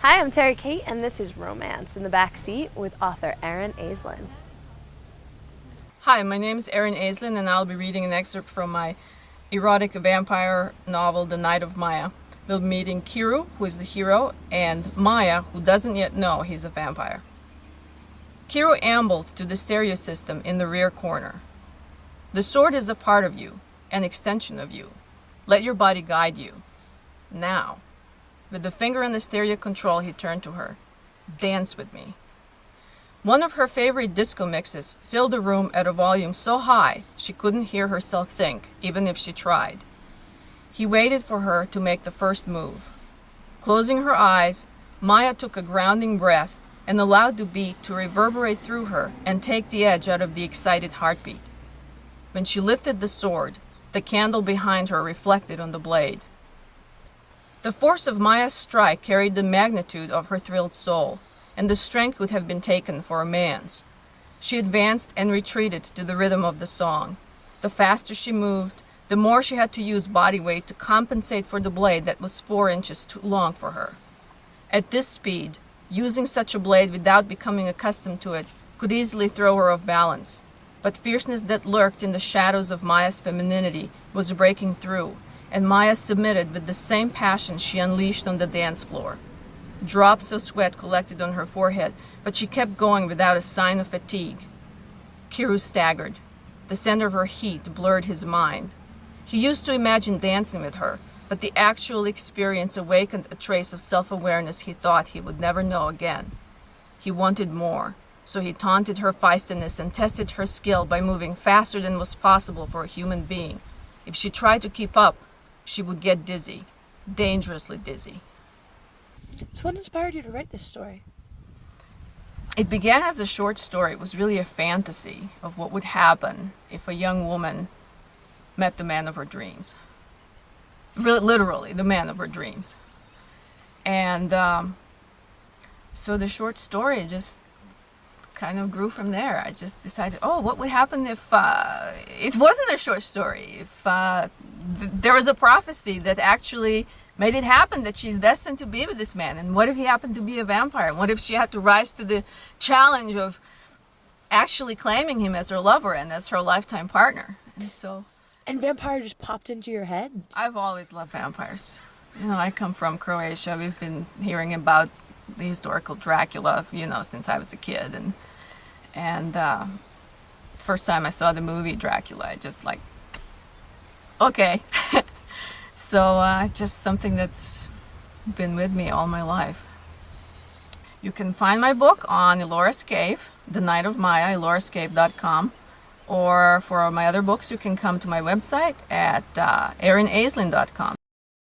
Hi, I'm Terry Kate, and this is Romance in the Backseat with author Erin Aislinn. Hi, my name is Erin Aislinn, and I'll be reading an excerpt from my erotic vampire novel, The Night of Maya. We'll be meeting Kiru, who is the hero, and Maya, who doesn't yet know he's a vampire. Kiru ambled to the stereo system in the rear corner. The sword is a part of you, an extension of you. Let your body guide you. Now. With the finger on the stereo control, he turned to her. Dance with me. One of her favorite disco mixes filled the room at a volume so high she couldn't hear herself think, even if she tried. He waited for her to make the first move. Closing her eyes, Maya took a grounding breath and allowed the beat to reverberate through her and take the edge out of the excited heartbeat. When she lifted the sword, the candle behind her reflected on the blade. The force of Maya's strike carried the magnitude of her thrilled soul, and the strength would have been taken for a man's. She advanced and retreated to the rhythm of the song. The faster she moved, the more she had to use body weight to compensate for the blade that was 4 inches too long for her. At this speed, using such a blade without becoming accustomed to it could easily throw her off balance. But fierceness that lurked in the shadows of Maya's femininity was breaking through, and Maya submitted with the same passion she unleashed on the dance floor. Drops of sweat collected on her forehead, but she kept going without a sign of fatigue. Kiru staggered. The center of her heat blurred his mind. He used to imagine dancing with her, but the actual experience awakened a trace of self-awareness he thought he would never know again. He wanted more, so he taunted her feistiness and tested her skill by moving faster than was possible for a human being. If she tried to keep up, she would get dizzy, dangerously dizzy. So what inspired you to write this story? It began as a short story. It was really a fantasy of what would happen if a young woman met the man of her dreams. Really, literally, the man of her dreams. And so the short story just kind of grew from there. I just decided, what would happen if it wasn't a short story? If there was a prophecy that actually made it happen, that she's destined to be with this man. And what if he happened to be a vampire? What if she had to rise to the challenge of actually claiming him as her lover and as her lifetime partner? And vampire just popped into your head? I've always loved vampires. I come from Croatia. We've been hearing about the historical Dracula, since I was a kid. And first time I saw the movie Dracula, I just okay. So just something that's been with me all my life. You can find my book on Elora's Cave, The Night of Maya, elorascave.com. Or for my other books, you can come to my website at erinaislinn.com.